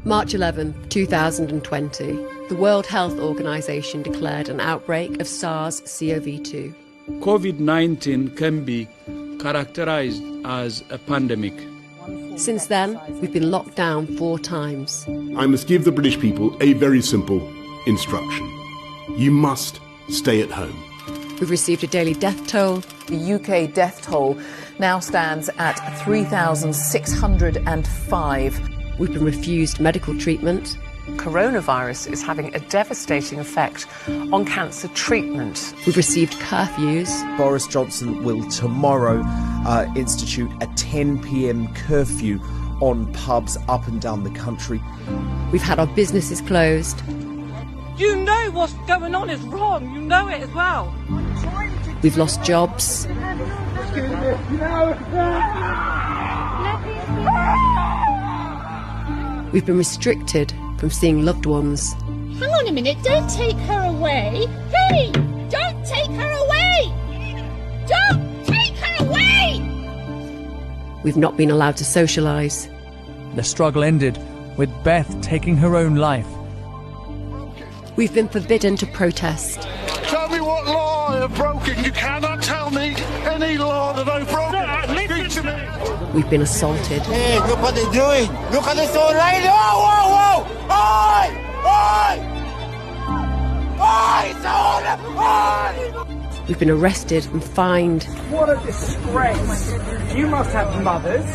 March 11, 2020, the World Health Organization declared an outbreak of SARS-CoV-2. COVID-19 can be characterized as a pandemic. Since then, we've been locked down 4 times. I must give the British people a very simple instruction. You must stay at home. We've received a daily death toll. The UK death toll now stands at 3,605. We've been refused medical treatment. Coronavirus is having a devastating effect on cancer treatment. We've received curfews. Boris Johnson will tomorrow institute a 10 p.m. curfew on pubs up and down the country. We've had our businesses closed. You know what's going on is wrong. You know it as well. We've lost jobs. We've been restricted from seeing loved ones. Hang on a minute, don't take her away. Hey, don't take her away. Don't take her away. We've not been allowed to socialise. The struggle ended with Beth taking her own life. We've been forbidden to protest. Tell me what law I've broken. You cannot tell me any law that I've broken. Speak to me. We've been assaulted. Hey, look what they're doing. Look at this old lady. Oh, whoa, whoa. Oi! Oi! Oi! Oi! We've been arrested and fined. What a disgrace. You must have mothers.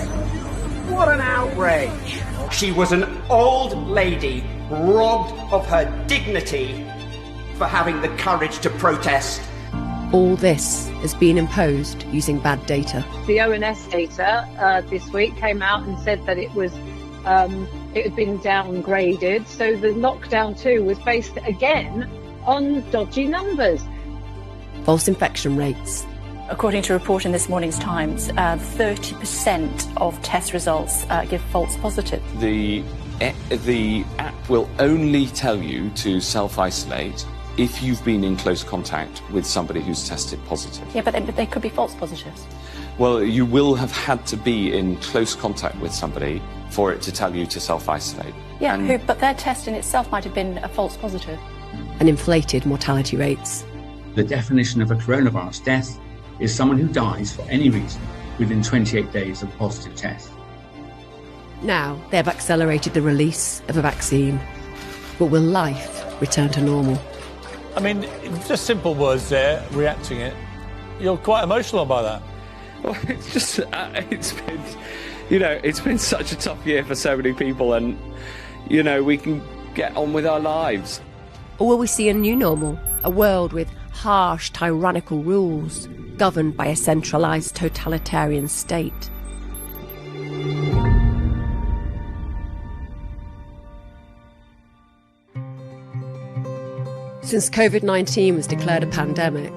What an outrage. She was an old lady robbed of her dignity for having the courage to protest. All this has been imposed using bad data. The ONS data this week came out and said that it had been downgraded. So the lockdown 2 was based again on dodgy numbers. False infection rates. According to a report in this morning's Times, 30% of test results give false positive. The app will only tell you to self-isolate if you've been in close contact with somebody who's tested positive. Yeah, but they could be false positives. Well, you will have had to be in close contact with somebody for it to tell you to self-isolate. Yeah, but their test in itself might have been a false positive. And inflated mortality rates. The definition of a coronavirus death is someone who dies for any reason within 28 days of a positive test. Now they have accelerated the release of a vaccine. But will life return to normal? I mean, just simple words there, reacting it. You're quite emotional by that. Well, it's just, it's been such a tough year for so many people, and, we can get on with our lives. Or will we see a new normal? A world with harsh, tyrannical rules, governed by a centralised totalitarian state? Since COVID-19 was declared a pandemic,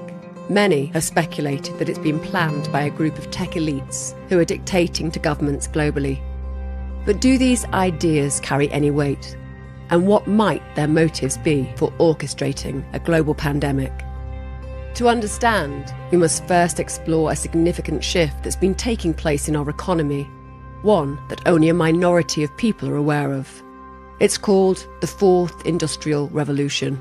many have speculated that it's been planned by a group of tech elites who are dictating to governments globally. But do these ideas carry any weight? And what might their motives be for orchestrating a global pandemic? To understand, we must first explore a significant shift that's been taking place in our economy, one that only a minority of people are aware of. It's called the Fourth Industrial Revolution.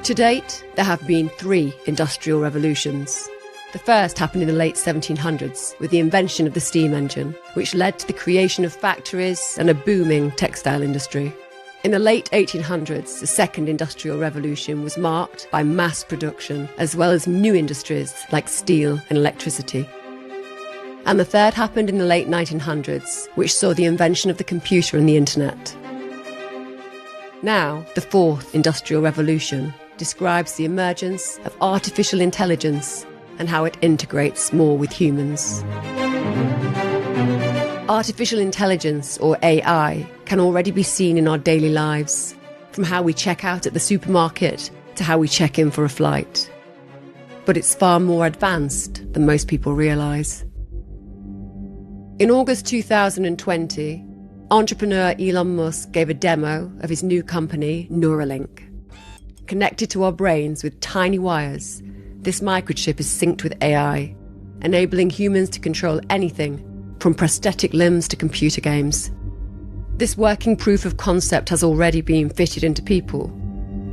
To date, there have been 3 industrial revolutions. The first happened in the late 1700s with the invention of the steam engine, which led to the creation of factories and a booming textile industry. In the late 1800s, the second industrial revolution was marked by mass production, as well as new industries like steel and electricity. And the third happened in the late 1900s, which saw the invention of the computer and the internet. Now, the fourth industrial revolution describes the emergence of artificial intelligence and how it integrates more with humans. Artificial intelligence, or AI, can already be seen in our daily lives, from how we check out at the supermarket to how we check in for a flight. But it's far more advanced than most people realise. In August 2020, entrepreneur Elon Musk gave a demo of his new company, Neuralink. Connected to our brains with tiny wires, this microchip is synced with AI, enabling humans to control anything from prosthetic limbs to computer games. This working proof of concept has already been fitted into people.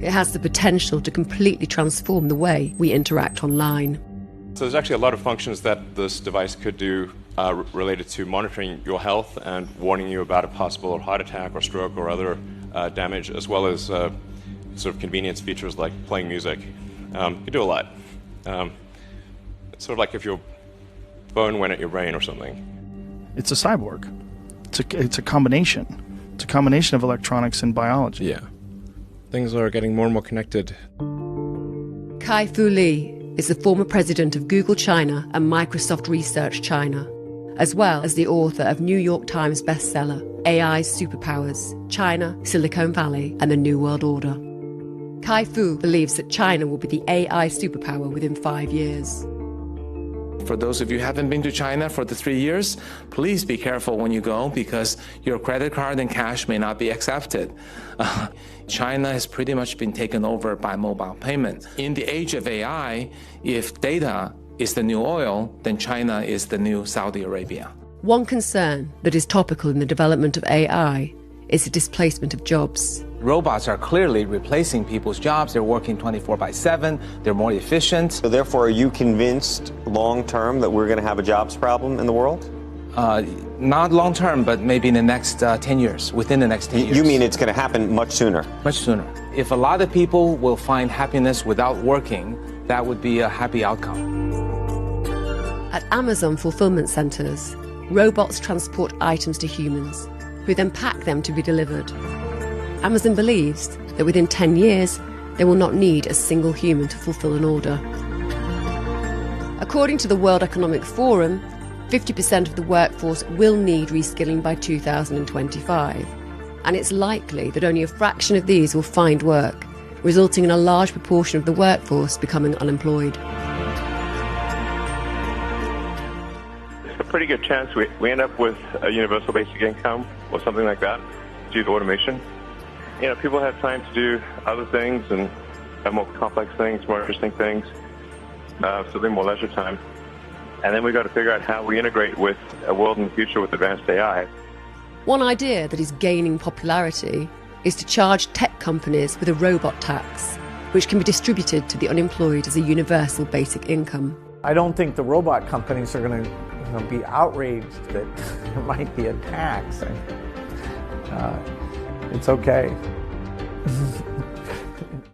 It has the potential to completely transform the way we interact online. So there's actually a lot of functions that this device could do related to monitoring your health and warning you about a possible heart attack or stroke or other damage, as well as sort of convenience features like playing music. You can do a lot. It's sort of like if your phone went at your brain or something. It's a cyborg. It's a combination. It's a combination of electronics and biology. Yeah. Things are getting more and more connected. Kai-Fu Lee is the former president of Google China and Microsoft Research China, as well as the author of New York Times bestseller, AI's Superpowers, China, Silicon Valley, and the New World Order. Kai-Fu believes that China will be the AI superpower within 5 years. For those of you who haven't been to China for the 3 years, please be careful when you go because your credit card and cash may not be accepted. China has pretty much been taken over by mobile payment. In the age of AI, if data is the new oil, then China is the new Saudi Arabia. One concern that is topical in the development of AI is the displacement of jobs. Robots are clearly replacing people's jobs. They're working 24/7. They're more efficient. So therefore, are you convinced long term that we're going to have a jobs problem in the world? Not long term, but maybe in the next 10 years, within the next 10 years. You mean it's going to happen much sooner? Much sooner. If a lot of people will find happiness without working, that would be a happy outcome. At Amazon fulfillment centers, robots transport items to humans, who then pack them to be delivered. Amazon believes that within 10 years, they will not need a single human to fulfill an order. According to the World Economic Forum, 50% of the workforce will need reskilling by 2025, and it's likely that only a fraction of these will find work, resulting in a large proportion of the workforce becoming unemployed. It's a pretty good chance we end up with a universal basic income or something like that due to automation. You know, people have time to do other things and more complex things, more interesting things, so they're more leisure time. And then we've got to figure out how we integrate with a world in the future with advanced AI. One idea that is gaining popularity is to charge tech companies with a robot tax, which can be distributed to the unemployed as a universal basic income. I don't think the robot companies are going to be outraged that there might be a tax. It's okay.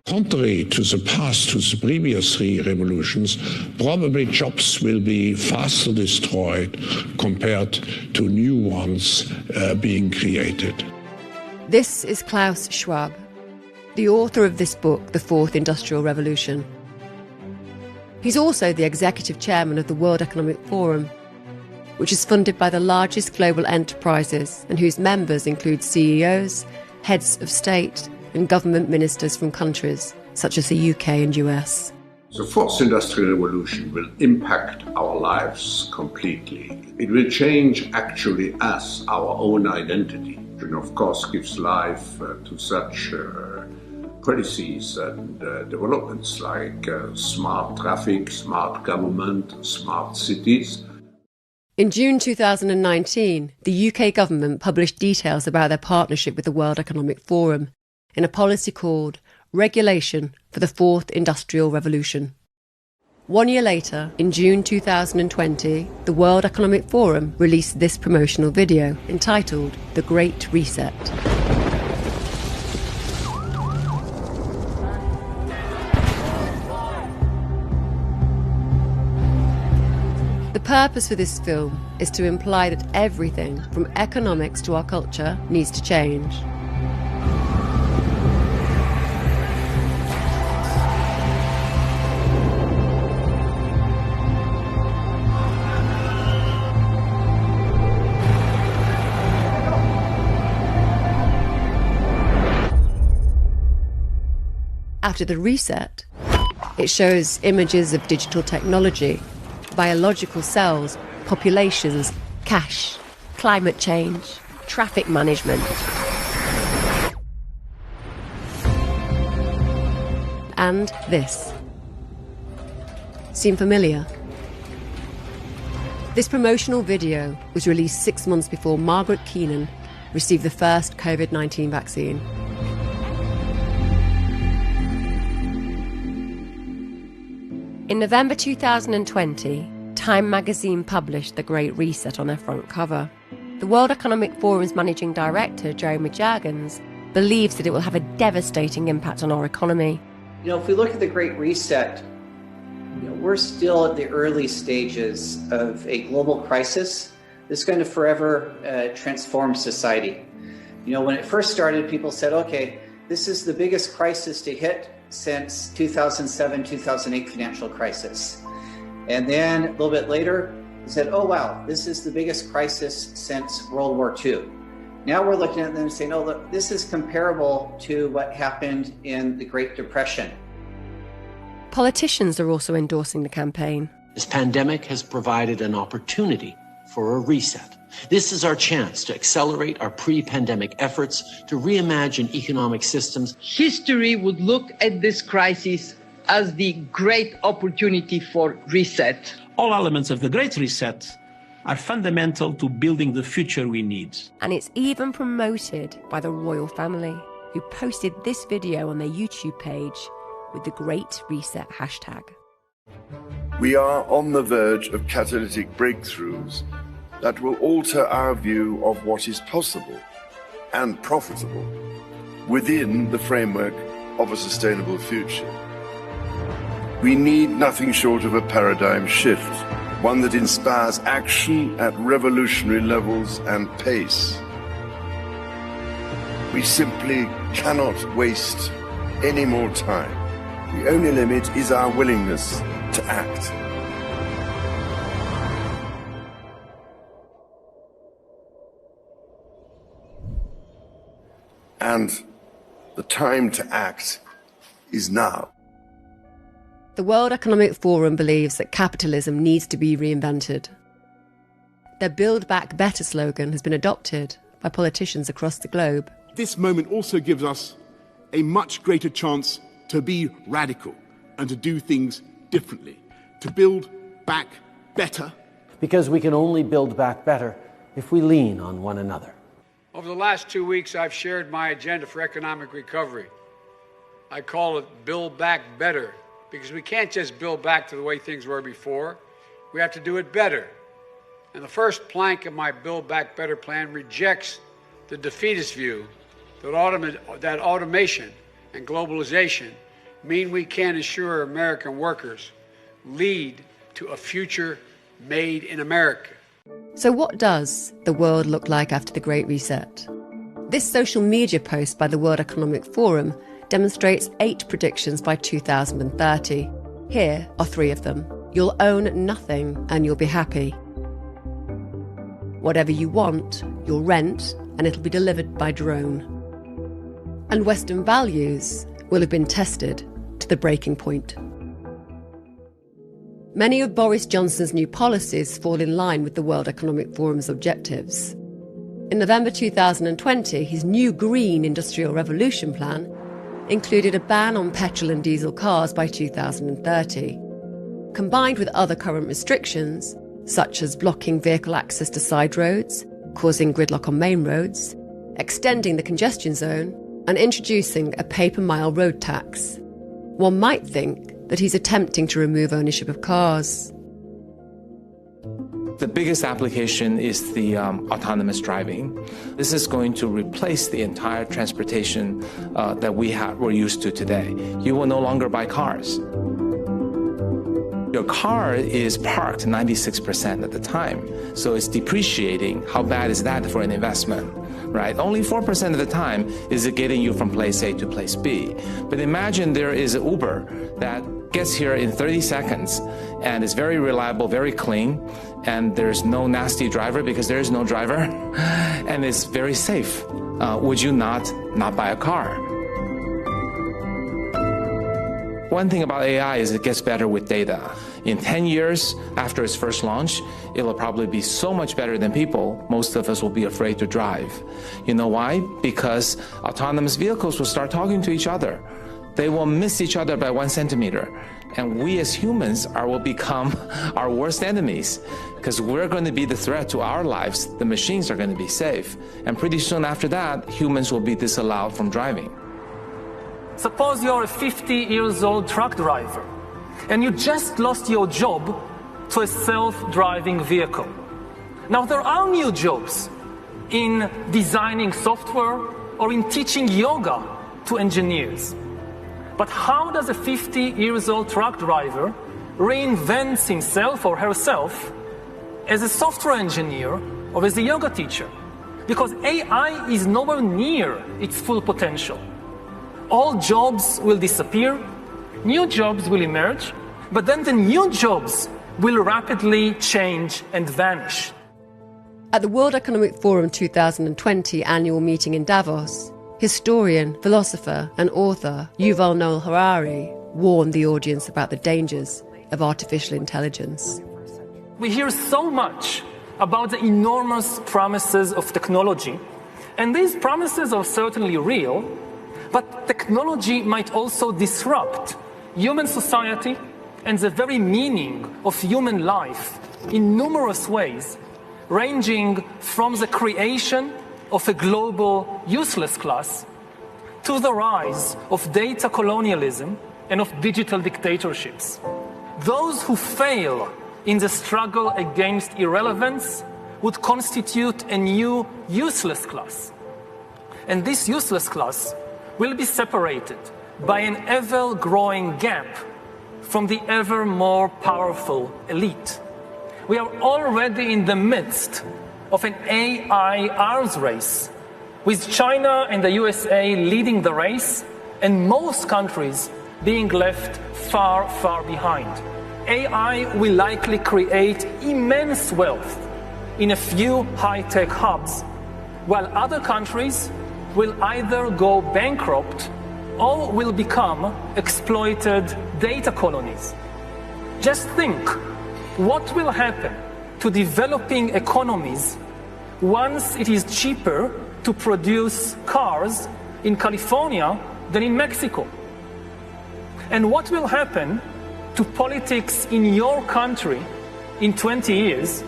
Contrary to the past, to the previous 3 revolutions, probably jobs will be faster destroyed compared to new ones being created. This is Klaus Schwab, the author of this book, The Fourth Industrial Revolution. He's also the executive chairman of the World Economic Forum, which is funded by the largest global enterprises and whose members include CEOs, heads of state, and government ministers from countries such as the UK and US. The fourth industrial revolution will impact our lives completely. It will change actually us, our own identity, and of course gives life to such policies and developments like smart traffic, smart government, smart cities. In June 2019, the UK government published details about their partnership with the World Economic Forum in a policy called Regulation for the Fourth Industrial Revolution. 1 year later, in June 2020, the World Economic Forum released this promotional video entitled The Great Reset. The purpose for this film is to imply that everything from economics to our culture needs to change. After the reset, it shows images of digital technology, biological cells, populations, cash, climate change, traffic management. And this. Seem familiar? This promotional video was released 6 months before Margaret Keenan, received the first COVID-19 vaccine. In November 2020, Time magazine published The Great Reset on their front cover. The World Economic Forum's managing director, Jeremy Jurgens, believes that it will have a devastating impact on our economy. You know, if we look at the Great Reset, we're still at the early stages of a global crisis that's going to forever transform society. You know, when it first started, people said, okay, this is the biggest crisis to hit since 2007-2008 financial crisis. And then a little bit later, they said, oh, wow, this is the biggest crisis since World War II. Now we're looking at them and saying, oh, look, this is comparable to what happened in the Great Depression. Politicians are also endorsing the campaign. This pandemic has provided an opportunity for a reset. This is our chance to accelerate our pre-pandemic efforts to reimagine economic systems. History would look at this crisis as the great opportunity for reset. All elements of the Great Reset are fundamental to building the future we need. And it's even promoted by the royal family, who posted this video on their YouTube page with the Great Reset hashtag. We are on the verge of catalytic breakthroughs that will alter our view of what is possible and profitable within the framework of a sustainable future. We need nothing short of a paradigm shift, one that inspires action at revolutionary levels and pace. We simply cannot waste any more time. The only limit is our willingness to act. And the time to act is now. The World Economic Forum believes that capitalism needs to be reinvented. Their Build Back Better slogan has been adopted by politicians across the globe. This moment also gives us a much greater chance to be radical and to do things differently, to build back better. Because we can only build back better if we lean on one another. Over the last 2 weeks, I've shared my agenda for economic recovery. I call it Build Back Better, because we can't just build back to the way things were before. We have to do it better. And the first plank of my Build Back Better plan rejects the defeatist view that automation and globalization mean we can ensure American workers lead to a future made in America. So what does the world look like after the Great Reset? This social media post by the World Economic Forum demonstrates 8 predictions by 2030. Here are 3 of them. You'll own nothing and you'll be happy. Whatever you want, you'll rent and it'll be delivered by drone. And Western values will have been tested to the breaking point. Many of Boris Johnson's new policies fall in line with the World Economic Forum's objectives. In November 2020, his new Green Industrial Revolution plan included a ban on petrol and diesel cars by 2030. Combined with other current restrictions, such as blocking vehicle access to side roads, causing gridlock on main roads, extending the congestion zone, and introducing a pay-per-mile road tax, one might think that he's attempting to remove ownership of cars. The biggest application is the autonomous driving. This is going to replace the entire transportation that we're used to today. You will no longer buy cars. Your car is parked 96% of the time, so it's depreciating. How bad is that for an investment, right? Only 4% of the time is it getting you from place A to place B. But imagine there is an Uber that gets here in 30 seconds and is very reliable, very clean, and there's no nasty driver because there is no driver, and it's very safe. Would you not buy a car? One thing about AI is it gets better with data. In 10 years after its first launch, it'll probably be so much better than people, most of us will be afraid to drive. You know why? Because autonomous vehicles will start talking to each other. They will miss each other by 1 centimeter. And we as humans will become our worst enemies because we're going to be the threat to our lives. The machines are going to be safe. And pretty soon after that, humans will be disallowed from driving. Suppose you're a 50-year-old truck driver and you just lost your job to a self-driving vehicle. Now, there are new jobs in designing software or in teaching yoga to engineers. But how does a 50-year-old truck driver reinvent himself or herself as a software engineer or as a yoga teacher? Because AI is nowhere near its full potential. All jobs will disappear, new jobs will emerge, but then the new jobs will rapidly change and vanish. At the World Economic Forum 2020 annual meeting in Davos, historian, philosopher and author Yuval Noah Harari warned the audience about the dangers of artificial intelligence. We hear so much about the enormous promises of technology, and these promises are certainly real, but technology might also disrupt human society and the very meaning of human life in numerous ways, ranging from the creation of a global useless class to the rise of data colonialism and of digital dictatorships. Those who fail in the struggle against irrelevance would constitute a new useless class. And this useless class will be separated by an ever-growing gap from the ever more powerful elite. We are already in the midst of an AI arms race, with China and the USA leading the race and most countries being left far, far behind. AI will likely create immense wealth in a few high-tech hubs, while other countries will either go bankrupt or will become exploited data colonies. Just think, what will happen to developing economies once it is cheaper to produce cars in California than in Mexico? And what will happen to politics in your country in 20 years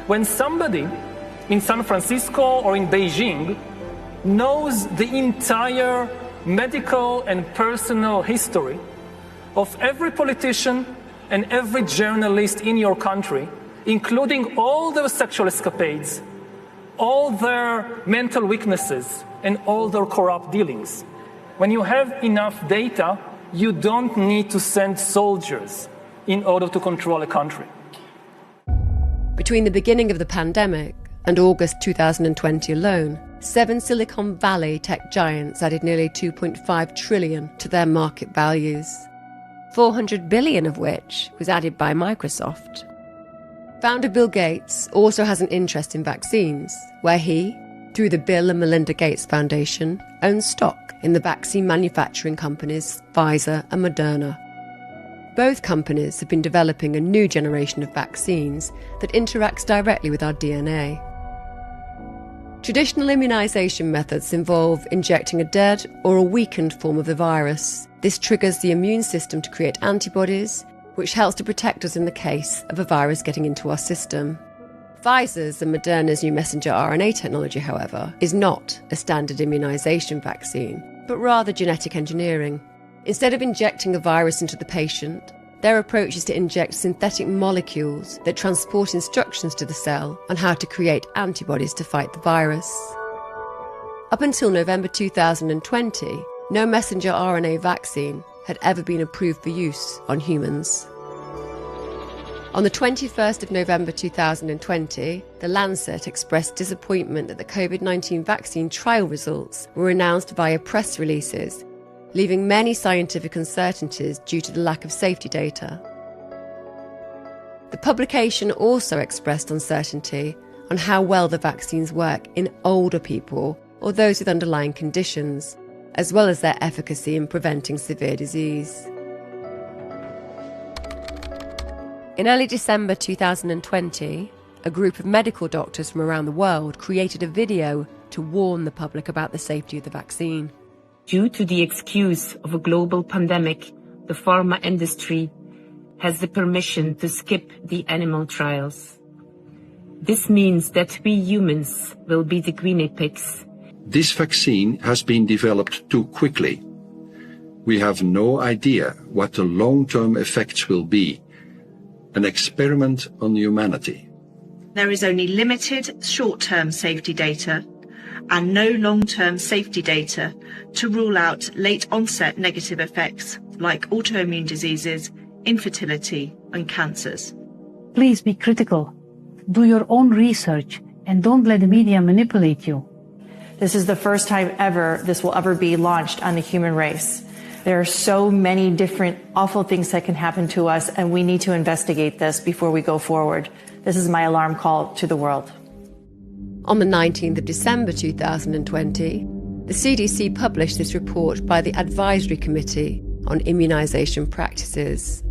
when somebody in San Francisco or in Beijing knows the entire medical and personal history of every politician and every journalist in your country, including all their sexual escapades, all their mental weaknesses, and all their corrupt dealings? When you have enough data, you don't need to send soldiers in order to control a country. Between the beginning of the pandemic and August 2020 alone, 7 Silicon Valley tech giants added nearly $2.5 trillion to their market values, $400 billion of which was added by Microsoft. Founder Bill Gates also has an interest in vaccines, where he, through the Bill and Melinda Gates Foundation, owns stock in the vaccine manufacturing companies Pfizer and Moderna. Both companies have been developing a new generation of vaccines that interacts directly with our DNA. Traditional immunisation methods involve injecting a dead or a weakened form of the virus. This triggers the immune system to create antibodies, which helps to protect us in the case of a virus getting into our system. Pfizer's and Moderna's new messenger RNA technology, however, is not a standard immunisation vaccine, but rather genetic engineering. Instead of injecting a virus into the patient, their approach is to inject synthetic molecules that transport instructions to the cell on how to create antibodies to fight the virus. Up until November 2020, no messenger RNA vaccine had ever been approved for use on humans. On the 21st of November 2020, The Lancet expressed disappointment that the COVID-19 vaccine trial results were announced via press releases, leaving many scientific uncertainties due to the lack of safety data. The publication also expressed uncertainty on how well the vaccines work in older people or those with underlying conditions, as well as their efficacy in preventing severe disease. In early December 2020, a group of medical doctors from around the world created a video to warn the public about the safety of the vaccine. Due to the excuse of a global pandemic, the pharma industry has the permission to skip the animal trials. This means that we humans will be the guinea pigs. This vaccine has been developed too quickly. We have no idea what the long-term effects will be. An experiment on humanity. There is only limited short-term safety data and no long-term safety data to rule out late-onset negative effects like autoimmune diseases, infertility, and cancers. Please be critical. Do your own research and don't let the media manipulate you. This is the first time ever this will ever be launched on the human race. There are so many different awful things that can happen to us, and we need to investigate this before we go forward. This is my alarm call to the world. On the 19th of December 2020, the CDC published this report by the Advisory Committee on Immunisation Practices.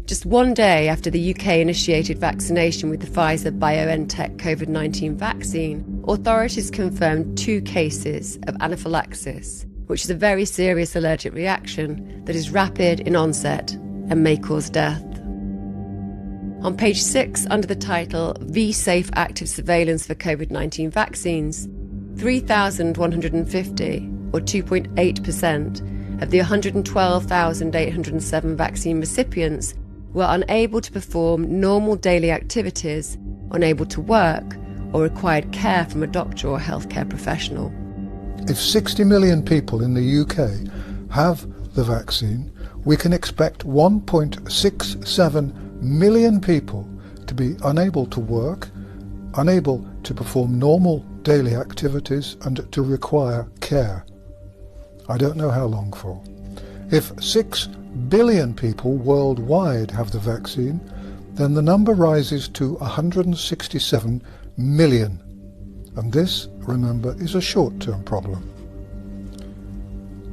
Just one day after the UK initiated vaccination with the Pfizer-BioNTech COVID-19 vaccine, authorities confirmed 2 cases of anaphylaxis, which is a very serious allergic reaction that is rapid in onset and may cause death. On page 6, under the title V-Safe Active Surveillance for COVID-19 Vaccines, 3,150, or 2.8%, of the 112,807 vaccine recipients were unable to perform normal daily activities, unable to work, or required care from a doctor or healthcare professional. If 60 million people in the UK have the vaccine, we can expect 1.67 million people to be unable to work, unable to perform normal daily activities, and to require care. I don't know how long for. If 6 billion people worldwide have the vaccine, then the number rises to 167 million. And this, remember, is a short-term problem.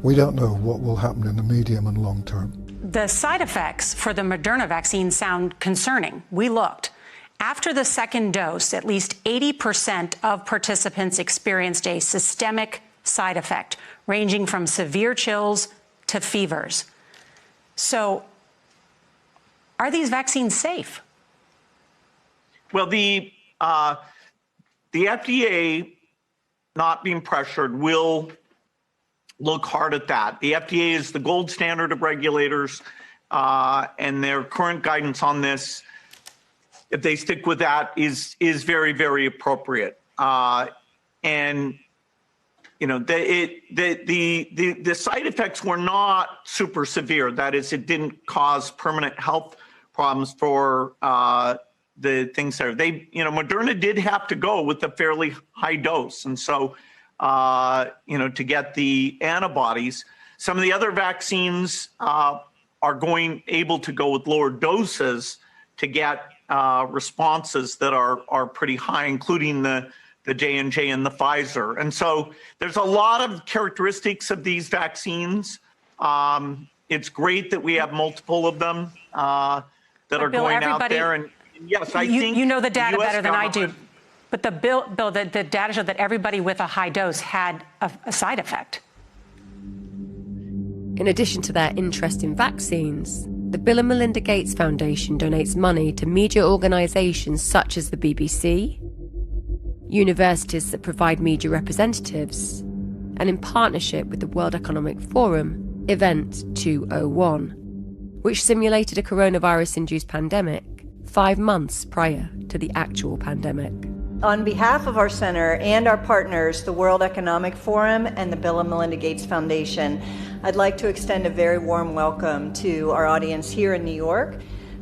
We don't know what will happen in the medium and long term. The side effects for the Moderna vaccine sound concerning. We looked. After the second dose, at least 80% of participants experienced a systemic side effect, ranging from severe chills to fevers. So, are these vaccines safe? Well, the FDA, not being pressured, will look hard at that. The FDA is the gold standard of regulators, and their current guidance on this, if they stick with that, is very, very appropriate. And you know, the side effects were not super severe. That is, it didn't cause permanent health problems for the things there. Moderna did have to go with a fairly high dose, and so to get the antibodies. Some of the other vaccines are able to go with lower doses to get responses that are pretty high, including the J&J and the Pfizer. And so there's a lot of characteristics of these vaccines. It's great that we have multiple of them that are Bill, going out there. And yes, I think you know the data better than I do. But the data showed that everybody with a high dose had a side effect. In addition to their interest in vaccines, the Bill and Melinda Gates Foundation donates money to media organisations such as the BBC, universities that provide media representatives, and in partnership with the World Economic Forum, Event 201, which simulated a coronavirus-induced pandemic 5 months prior to the actual pandemic. On behalf of our center and our partners, the World Economic Forum and the Bill and Melinda Gates Foundation, I'd like to extend a very warm welcome to our audience here in New York.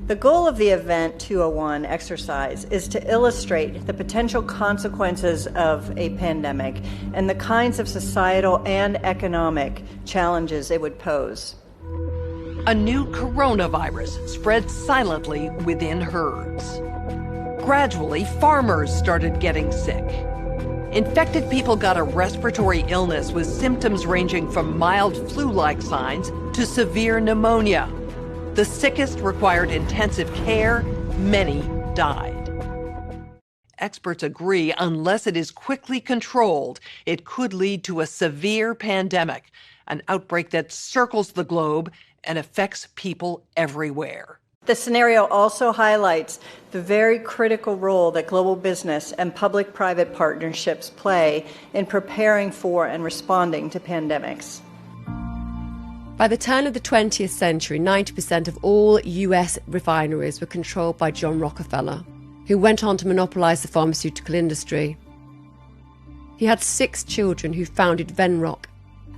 The goal of the Event 201 exercise is to illustrate the potential consequences of a pandemic and the kinds of societal and economic challenges it would pose. A new coronavirus spread silently within herds. Gradually, farmers started getting sick. Infected people got a respiratory illness with symptoms ranging from mild flu-like signs to severe pneumonia. The sickest required intensive care. Many died. Experts agree unless it is quickly controlled, it could lead to a severe pandemic, an outbreak that circles the globe and affects people everywhere. The scenario also highlights the very critical role that global business and public-private partnerships play in preparing for and responding to pandemics. By the turn of the 20th century, 90% of all US refineries were controlled by John Rockefeller, who went on to monopolise the pharmaceutical industry. He had 6 children who founded Venrock,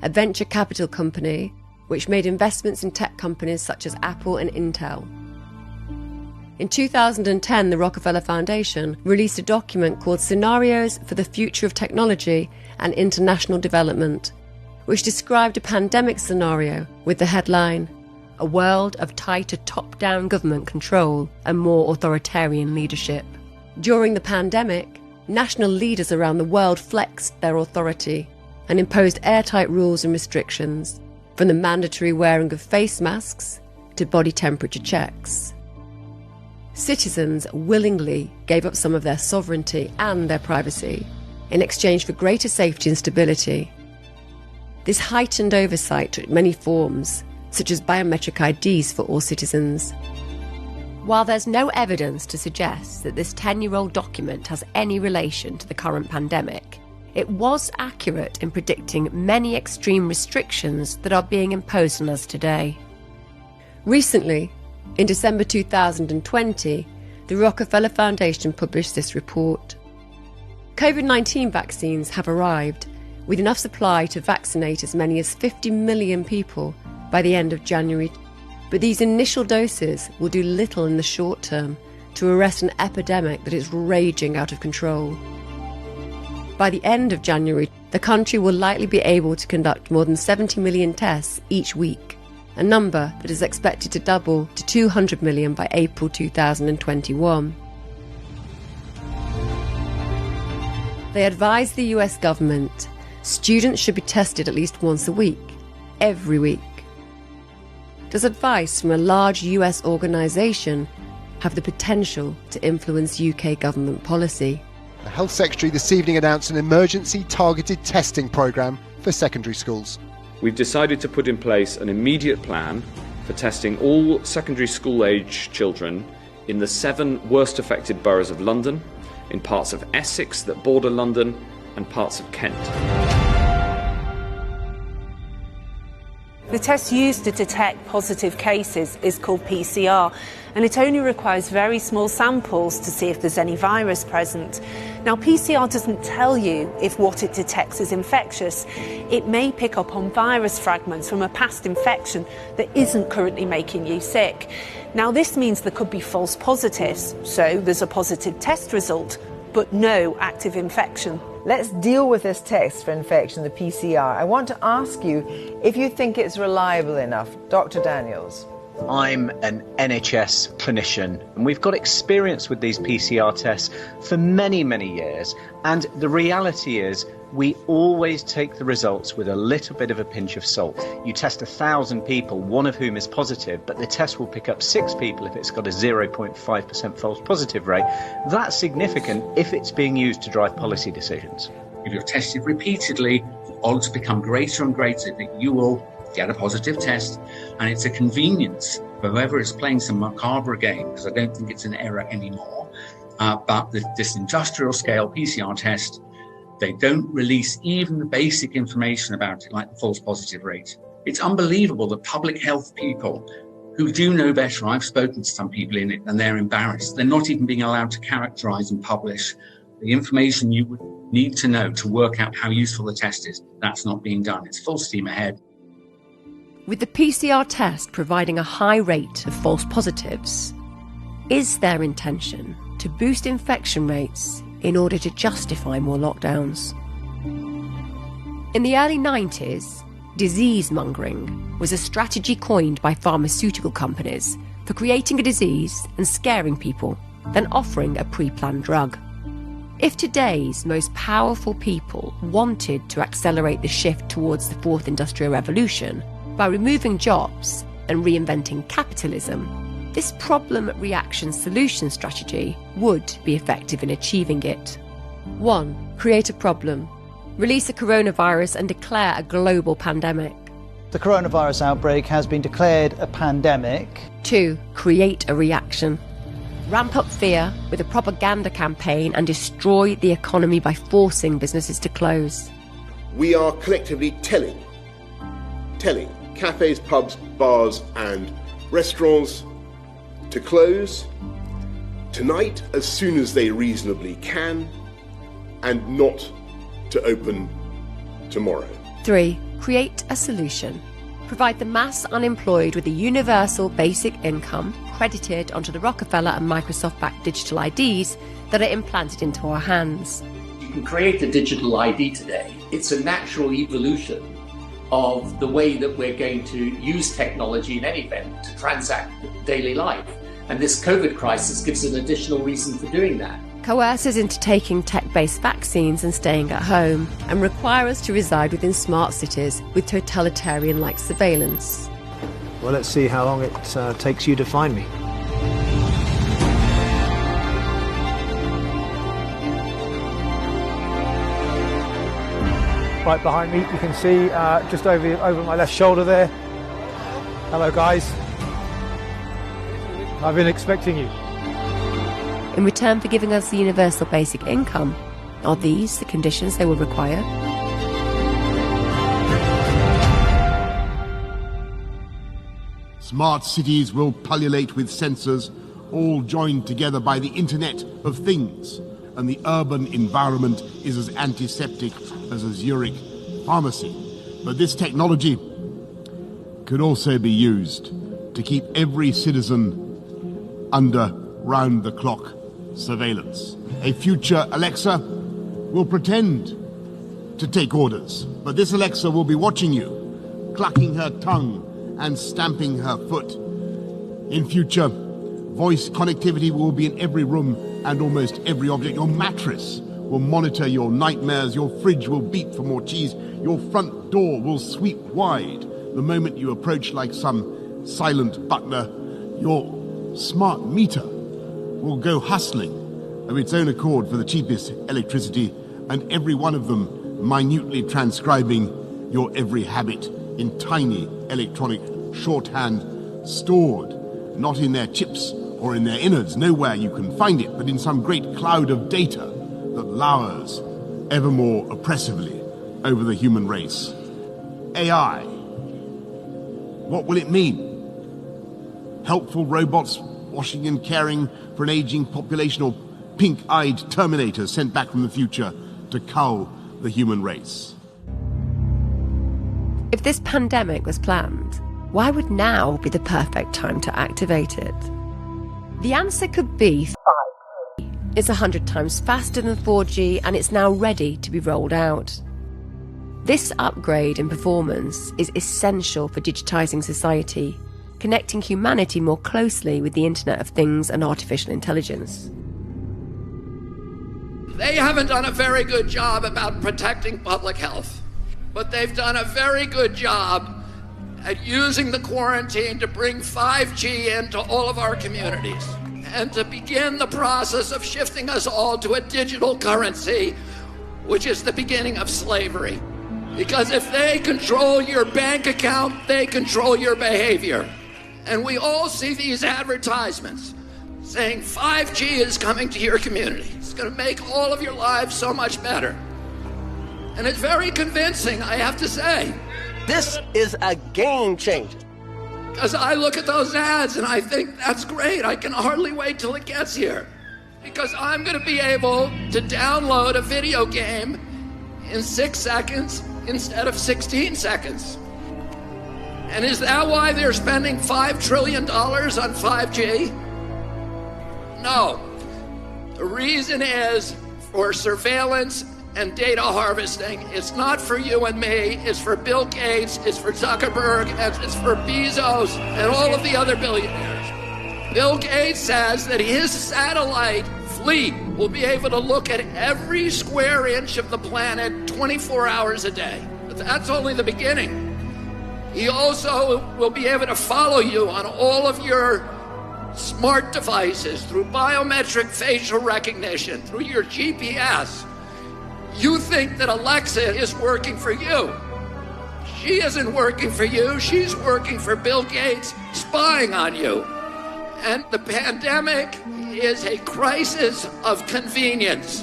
a venture capital company which made investments in tech companies such as Apple and Intel. In 2010, the Rockefeller Foundation released a document called Scenarios for the Future of Technology and International Development, which described a pandemic scenario with the headline, "A world of tighter top-down government control and more authoritarian leadership." During the pandemic, national leaders around the world flexed their authority and imposed airtight rules and restrictions, from the mandatory wearing of face masks to body temperature checks. Citizens willingly gave up some of their sovereignty and their privacy in exchange for greater safety and stability. This heightened oversight took many forms, such as biometric IDs for all citizens. While there's no evidence to suggest that this 10-year-old document has any relation to the current pandemic, it was accurate in predicting many extreme restrictions that are being imposed on us today. Recently, in December 2020, the Rockefeller Foundation published this report. COVID-19 vaccines have arrived, with enough supply to vaccinate as many as 50 million people by the end of January. But these initial doses will do little in the short term to arrest an epidemic that is raging out of control. By the end of January, the country will likely be able to conduct more than 70 million tests each week, a number that is expected to double to 200 million by April 2021. They advised the US government students should be tested at least once a week, every week. Does advice from a large US organisation have the potential to influence UK government policy? The Health Secretary this evening announced an emergency targeted testing programme for secondary schools. We've decided to put in place an immediate plan for testing all secondary school-age children in the 7 worst affected boroughs of London, in parts of Essex that border London, and parts of Kent. The test used to detect positive cases is called PCR, and it only requires very small samples to see if there's any virus present. Now, PCR doesn't tell you if what it detects is infectious. It may pick up on virus fragments from a past infection that isn't currently making you sick. Now, this means there could be false positives, so there's a positive test result, but no active infection. Let's deal with this test for infection, the PCR. I want to ask you if you think it's reliable enough. Dr. Daniels. I'm an NHS clinician, and we've got experience with these PCR tests for many, many years. And the reality is we always take the results with a little bit of a pinch of salt. You test 1,000 people, one of whom is positive, but the test will pick up 6 people if it's got a 0.5% false positive rate. That's significant if it's being used to drive policy decisions. If you're tested repeatedly, the odds become greater and greater that you will get a positive test, and it's a convenience for whoever is playing some macabre game, because I don't think it's an error anymore. But this industrial scale PCR test, they don't release even the basic information about it, like the false positive rate. It's unbelievable that public health people who do know better, I've spoken to some people in it, and they're embarrassed. They're not even being allowed to characterize and publish the information you would need to know to work out how useful the test is. That's not being done. It's full steam ahead. With the PCR test providing a high rate of false positives, is their intention to boost infection rates in order to justify more lockdowns? In the early 90s, disease mongering was a strategy coined by pharmaceutical companies for creating a disease and scaring people, then offering a pre-planned drug. If today's most powerful people wanted to accelerate the shift towards the 4th Industrial Revolution by removing jobs and reinventing capitalism, this problem reaction solution strategy would be effective in achieving it. 1. Create a problem. Release a coronavirus and declare a global pandemic. The coronavirus outbreak has been declared a pandemic. 2. Create a reaction. Ramp up fear with a propaganda campaign and destroy the economy by forcing businesses to close. We are collectively telling cafes, pubs, bars and restaurants to close tonight as soon as they reasonably can and not to open tomorrow. 3. Create a solution. Provide the mass unemployed with a universal basic income credited onto the Rockefeller and Microsoft-backed digital IDs that are implanted into our hands. You can create a digital ID today. It's a natural evolution of the way that we're going to use technology in any event to transact daily life. And this COVID crisis gives an additional reason for doing that. Coerce us into taking tech-based vaccines and staying at home, and require us to reside within smart cities with totalitarian-like surveillance. Well, let's see how long it takes you to find me. Right behind me, you can see just over my left shoulder there. Hello, guys. I've been expecting you. In return for giving us the universal basic income, are these the conditions they will require? Smart cities will pullulate with sensors, all joined together by the Internet of Things. And the urban environment is as antiseptic as a Zurich pharmacy. But this technology could also be used to keep every citizen under round-the-clock surveillance. A future Alexa will pretend to take orders, but this Alexa will be watching you, clucking her tongue and stamping her foot. In future, voice connectivity will be in every room and almost every object. Your mattress will monitor your nightmares, your fridge will beep for more cheese, your front door will sweep wide the moment you approach like some silent butler. Your smart meter will go hustling of its own accord for the cheapest electricity, and every one of them minutely transcribing your every habit in tiny electronic shorthand, stored not in their chips or in their innards, nowhere you can find it, but in some great cloud of data that lowers ever more oppressively over the human race. AI. What will it mean? Helpful robots washing and caring for an aging population, or pink-eyed terminators sent back from the future to cull the human race? If this pandemic was planned, why would now be the perfect time to activate it? The answer could be 5G. It's 100 times faster than 4G, and it's now ready to be rolled out. This upgrade in performance is essential for digitising society, connecting humanity more closely with the Internet of Things and artificial intelligence. They haven't done a very good job about protecting public health, but they've done a very good job at using the quarantine to bring 5G into all of our communities and to begin the process of shifting us all to a digital currency, which is the beginning of slavery. Because if they control your bank account, they control your behavior. And we all see these advertisements saying 5G is coming to your community. It's going to make all of your lives so much better. And it's very convincing, I have to say. This is a game changer. Because I look at those ads and I think, that's great. I can hardly wait till it gets here. Because I'm going to be able to download a video game in 6 seconds instead of 16 seconds. And is that why they're spending $5 trillion on 5G? No. The reason is for surveillance and data harvesting. It's not for you and me, it's for Bill Gates, it's for Zuckerberg, and it's for Bezos and all of the other billionaires. Bill Gates says that his satellite fleet will be able to look at every square inch of the planet 24 hours a day. But that's only the beginning. He also will be able to follow you on all of your smart devices through biometric facial recognition, through your GPS. You think that Alexa is working for you. She isn't working for you, she's working for Bill Gates, spying on you. And the pandemic is a crisis of convenience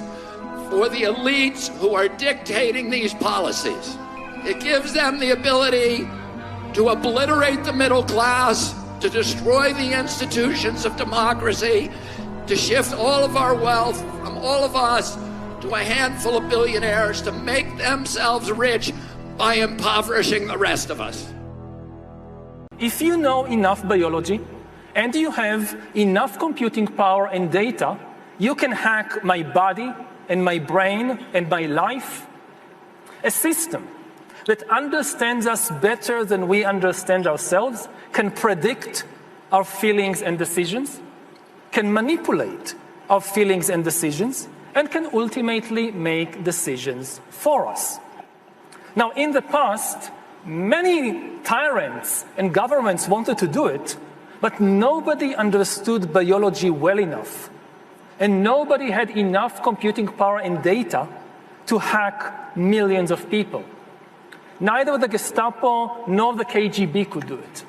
for the elites who are dictating these policies. It gives them the ability to obliterate the middle class, to destroy the institutions of democracy, to shift all of our wealth from all of us to a handful of billionaires to make themselves rich by impoverishing the rest of us. If you know enough biology and you have enough computing power and data, you can hack my body and my brain and my life. A system that understands us better than we understand ourselves can predict our feelings and decisions, can manipulate our feelings and decisions, and can ultimately make decisions for us. Now, in the past, many tyrants and governments wanted to do it, but nobody understood biology well enough, and nobody had enough computing power and data to hack millions of people. Neither the Gestapo nor the KGB could do it.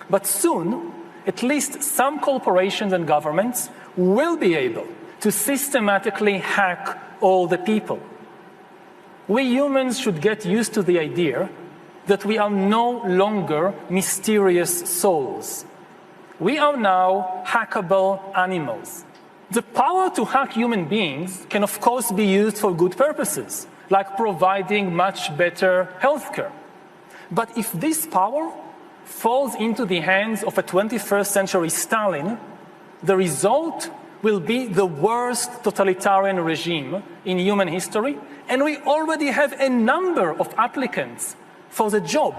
But soon, at least some corporations and governments will be able to systematically hack all the people. We humans should get used to the idea that we are no longer mysterious souls. We are now hackable animals. The power to hack human beings can, of course, be used for good purposes, like providing much better healthcare. But if this power falls into the hands of a 21st century Stalin, the result will be the worst totalitarian regime in human history, and we already have a number of applicants for the job.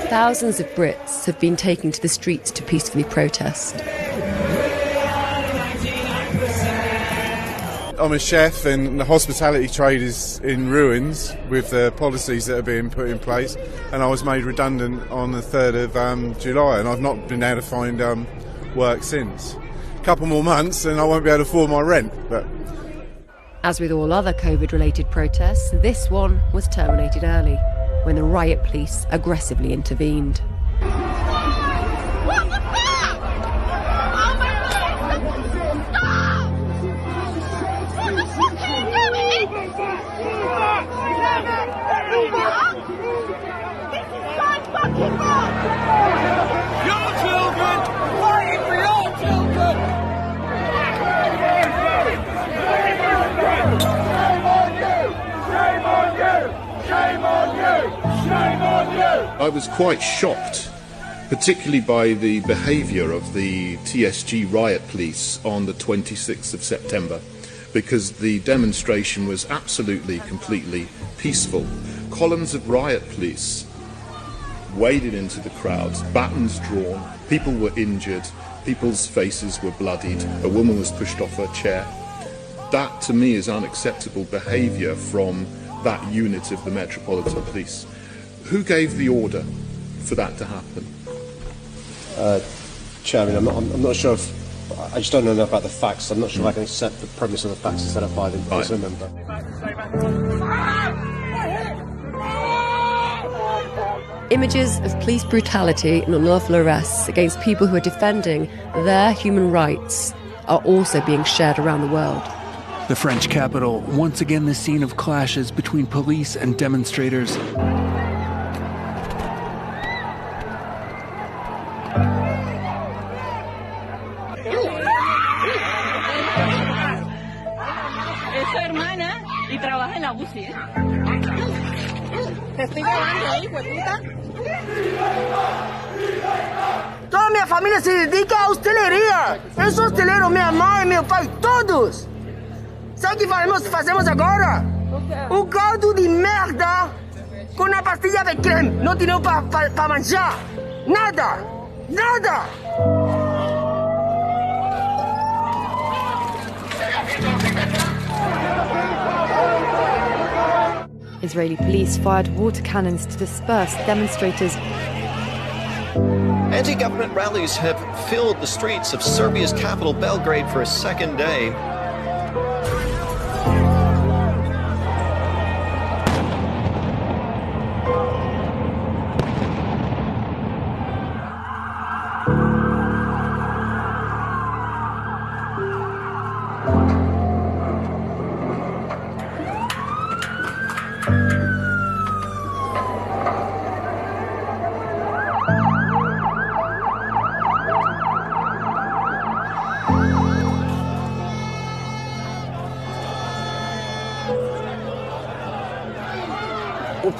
Thousands of Brits have been taken to the streets to peacefully protest. I'm a chef and the hospitality trade is in ruins with the policies that are being put in place, and I was made redundant on the 3rd of July and I've not been able to find work since. A couple more months and I won't be able to afford my rent. But as with all other COVID-related protests, this one was terminated early when the riot police aggressively intervened. I was quite shocked, particularly by the behaviour of the TSG riot police on the 26th of September, because the demonstration was absolutely, completely peaceful. Columns of riot police waded into the crowds, batons drawn, people were injured, people's faces were bloodied, a woman was pushed off her chair. That, to me, is unacceptable behaviour from that unit of the Metropolitan Police. Who gave the order for that to happen? Chairman, I'm not sure if... I just don't know enough about the facts. I'm not sure if I can accept the premise of the facts set up by the police member. Images of police brutality and unlawful arrests against people who are defending their human rights are also being shared around the world. The French capital, once again the scene of clashes between police and demonstrators. Toda minha família se dedica à hosteleria. Eu sou hosteleiro, minha mãe, meu pai, todos. Sabe o que fazemos agora? Um caldo de merda com uma pastilha de creme. Não tinham para manjar. Nada. Nada. Israeli police fired water cannons to disperse demonstrators. Anti-government rallies have filled the streets of Serbia's capital, Belgrade, for a second day.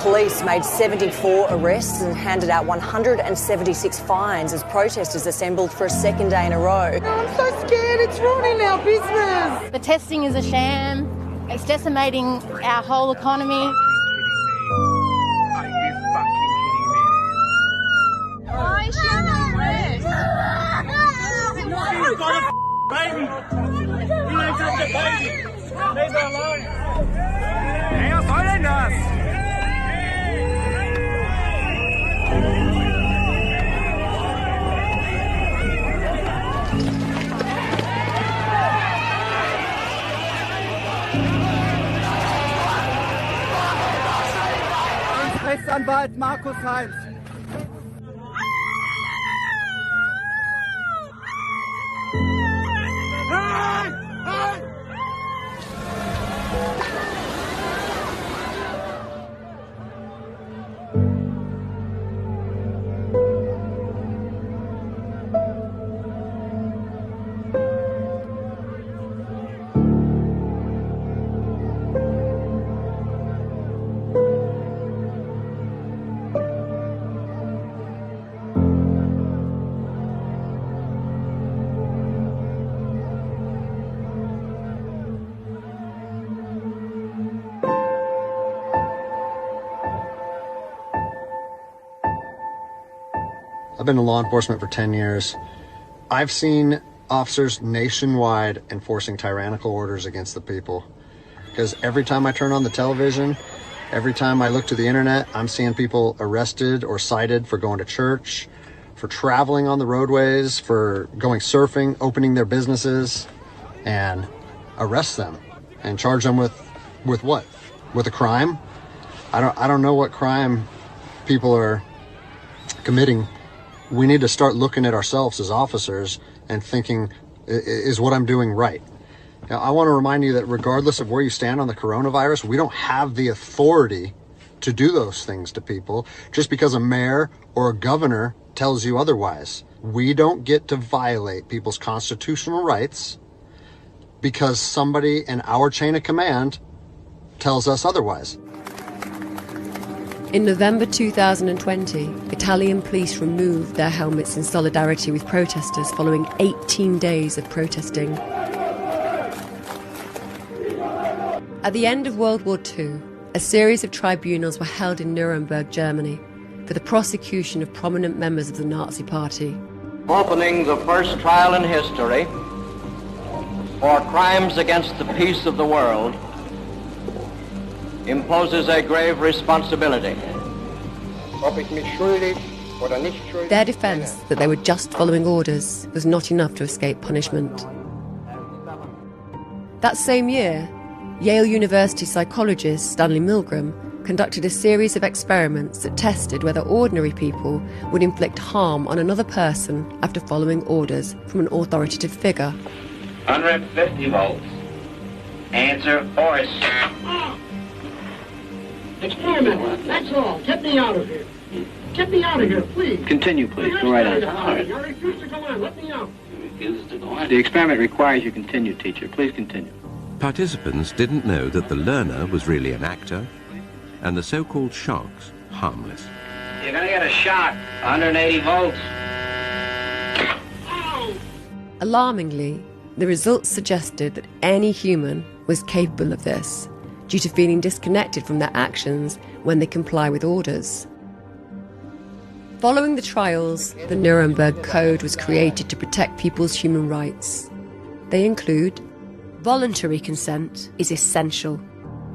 Police made 74 arrests and handed out 176 fines as protesters assembled for a second day in a row. I'm so scared, it's ruining our business. The testing is a sham. It's decimating our whole economy. Are you fucking kidding me? Why should I rest? You got a baby. You ain't got the baby. Leave her alone. Ellos oyen us. Rechtsanwalt Markus Heinz. I've been in law enforcement for 10 years. I've seen officers nationwide enforcing tyrannical orders against the people. Because every time I turn on the television, every time I look to the internet, I'm seeing people arrested or cited for going to church, for traveling on the roadways, for going surfing, opening their businesses, and arrest them and charge them with what? With a crime? I don't know what crime people are committing. We need to start looking at ourselves as officers and thinking, is what I'm doing right? Now, I want to remind you that regardless of where you stand on the coronavirus, we don't have the authority to do those things to people just because a mayor or a governor tells you otherwise. We don't get to violate people's constitutional rights because somebody in our chain of command tells us otherwise. In November 2020, Italian police removed their helmets in solidarity with protesters following 18 days of protesting. At the end of World War II, a series of tribunals were held in Nuremberg, Germany, for the prosecution of prominent members of the Nazi Party. Opening the first trial in history for crimes against the peace of the world imposes a grave responsibility. Their defense that they were just following orders was not enough to escape punishment. That same year, Yale University psychologist Stanley Milgram conducted a series of experiments that tested whether ordinary people would inflict harm on another person after following orders from an authoritative figure. 150 volts. Answer, force. Experiment, that's all. Get me out of here. Get me out of here, please. Continue, please. Go right on. I refuse to go on. Let me out. The experiment requires you continue, teacher. Please continue. Participants didn't know that the learner was really an actor and the so-called shocks harmless. You're going to get a shock. 180 volts. Alarmingly, the results suggested that any human was capable of this, due to feeling disconnected from their actions when they comply with orders. Following the trials, the Nuremberg Code was created to protect people's human rights. They include voluntary consent is essential.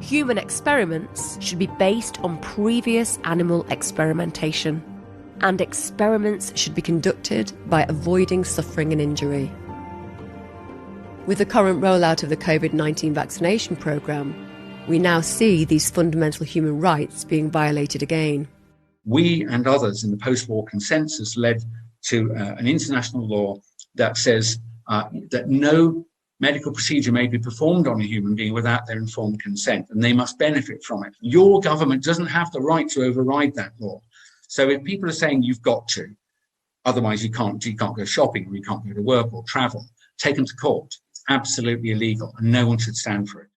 Human experiments should be based on previous animal experimentation, and experiments should be conducted by avoiding suffering and injury. With the current rollout of the COVID-19 vaccination programme, we now see these fundamental human rights being violated again. We and others in the post-war consensus led to an international law that says that no medical procedure may be performed on a human being without their informed consent, and they must benefit from it. Your government doesn't have the right to override that law. So if people are saying you've got to, otherwise you can't go shopping, or you can't go to work or travel, take them to court. It's absolutely illegal, and no one should stand for it.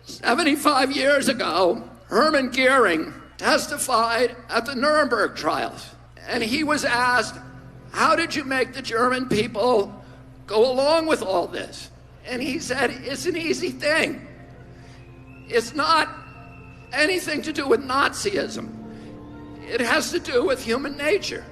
75 years ago, Hermann Goering testified at the Nuremberg trials, and he was asked, how did you make the German people go along with all this? And he said, it's an easy thing. It's not anything to do with Nazism. It has to do with human nature.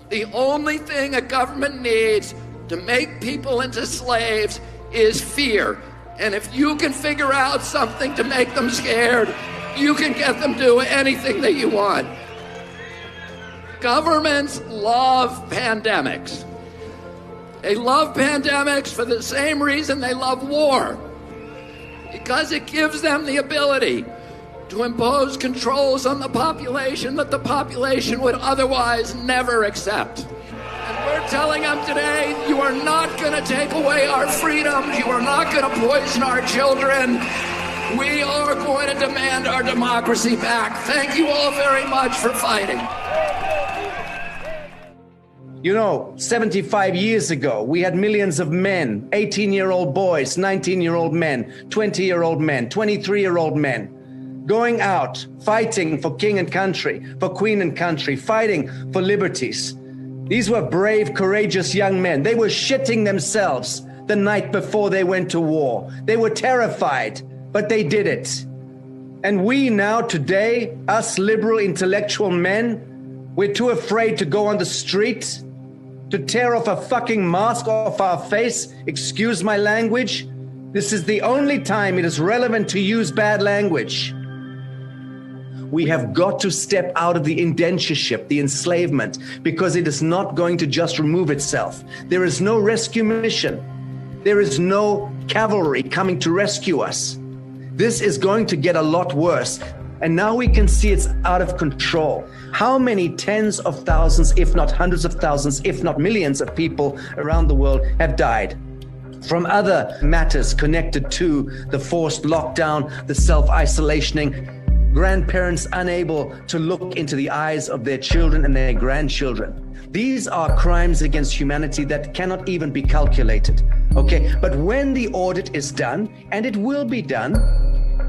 The only thing a government needs to make people into slaves is fear. And if you can figure out something to make them scared, you can get them to do anything that you want. Governments love pandemics. They love pandemics for the same reason they love war, because it gives them the ability to impose controls on the population that the population would otherwise never accept. And we're telling them today, you are not going to take away our freedoms, you are not going to poison our children. We are going to demand our democracy back. Thank you all very much for fighting. You know, 75 years ago, we had millions of men, 18-year-old boys, 19-year-old men, 20-year-old men, 23-year-old men, going out, fighting for king and country, for queen and country, fighting for liberties. These were brave, courageous young men. They were shitting themselves the night before they went to war. They were terrified, but they did it. And we now, today, us liberal intellectual men, we're too afraid to go on the street, to tear off a fucking mask off our face. Excuse my language. This is the only time it is relevant to use bad language. We have got to step out of the indentureship, the enslavement, because it is not going to just remove itself. There is no rescue mission. There is no cavalry coming to rescue us. This is going to get a lot worse. And now we can see it's out of control. How many tens of thousands, if not hundreds of thousands, if not millions of people around the world have died from other matters connected to the forced lockdown, the self-isolationing, grandparents unable to look into the eyes of their children and their grandchildren. These are crimes against humanity that cannot even be calculated, okay? But when the audit is done, and it will be done,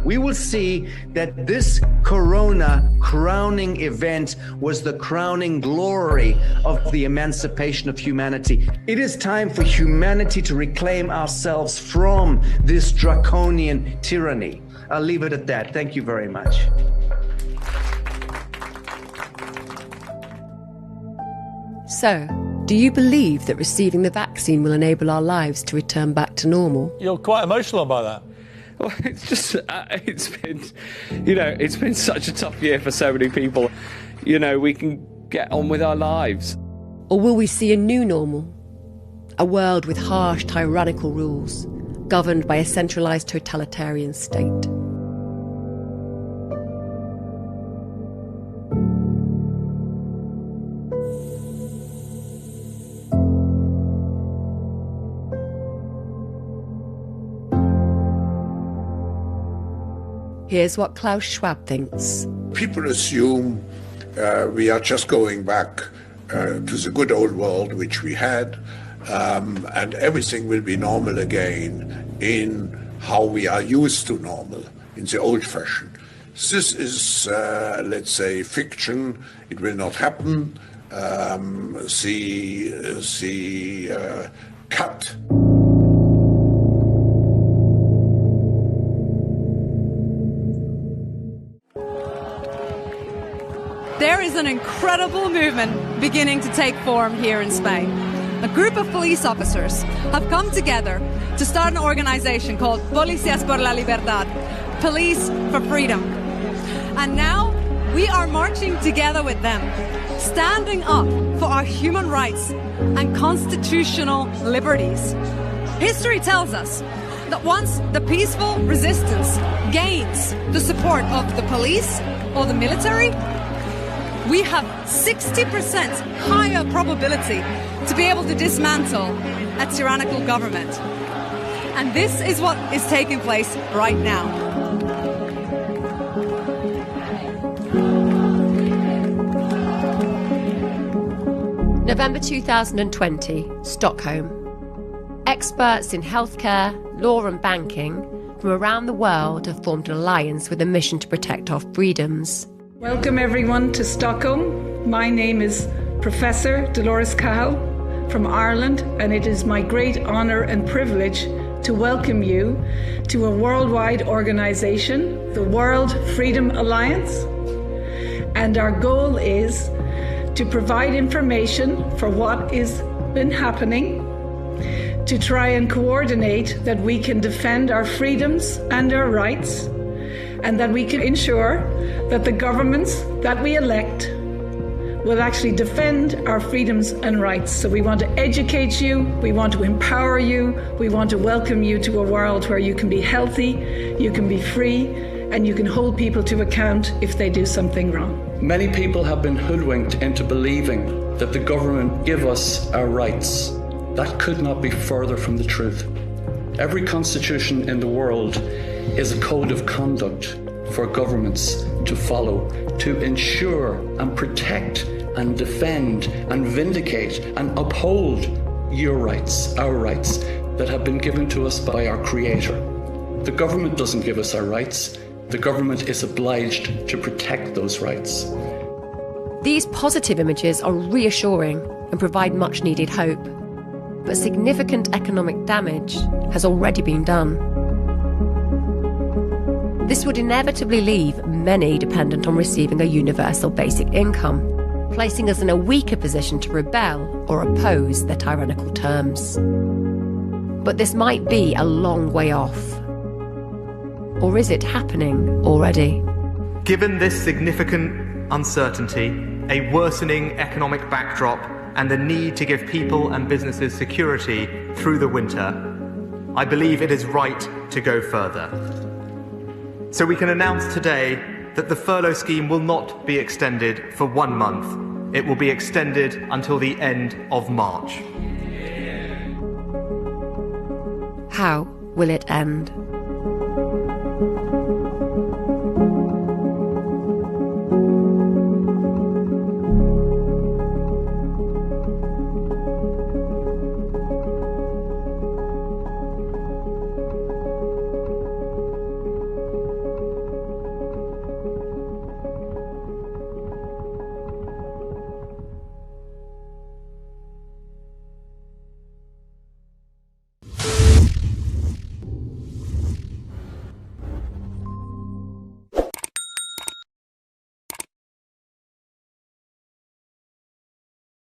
we will see that this Corona crowning event was the crowning glory of the emancipation of humanity. It is time for humanity to reclaim ourselves from this draconian tyranny. I'll leave it at that. Thank you very much. So, do you believe that receiving the vaccine will enable our lives to return back to normal? You're quite emotional about that. Well, it's just, it's been such a tough year for so many people. You know, we can get on with our lives. Or will we see a new normal? A world with harsh, tyrannical rules, governed by a centralised totalitarian state. Here's what Klaus Schwab thinks. People assume we are just going back to the good old world which we had, and everything will be normal again in how we are used to normal, in the old fashion. This is, let's say, fiction. It will not happen. Cut. There is an incredible movement beginning to take form here in Spain. A group of police officers have come together to start an organization called Policías por la Libertad, police for freedom. And now we are marching together with them, standing up for our human rights and constitutional liberties. History tells us that once the peaceful resistance gains the support of the police or the military, we have 60% higher probability to be able to dismantle a tyrannical government. And this is what is taking place right now. November 2020, Stockholm. Experts in healthcare, law and banking from around the world have formed an alliance with a mission to protect our freedoms. Welcome everyone to Stockholm. My name is Professor Dolores Cahill from Ireland, and it is my great honour and privilege to welcome you to a worldwide organisation, the World Freedom Alliance. And our goal is to provide information for what has been happening, to try and coordinate that we can defend our freedoms and our rights, and that we can ensure that the governments that we elect will actually defend our freedoms and rights. So we want to educate you, we want to empower you, we want to welcome you to a world where you can be healthy, you can be free, and you can hold people to account if they do something wrong. Many people have been hoodwinked into believing that the government give us our rights. That could not be further from the truth. Every constitution in the world is a code of conduct for governments to follow, to ensure and protect and defend and vindicate and uphold your rights, our rights, that have been given to us by our Creator. The government doesn't give us our rights. The government is obliged to protect those rights. These positive images are reassuring and provide much needed hope. But significant economic damage has already been done. This would inevitably leave many dependent on receiving a universal basic income, placing us in a weaker position to rebel or oppose their tyrannical terms. But this might be a long way off. Or is it happening already? Given this significant uncertainty, a worsening economic backdrop, and the need to give people and businesses security through the winter, I believe it is right to go further. So we can announce today that the furlough scheme will not be extended for 1 month. It will be extended until the end of March. How will it end?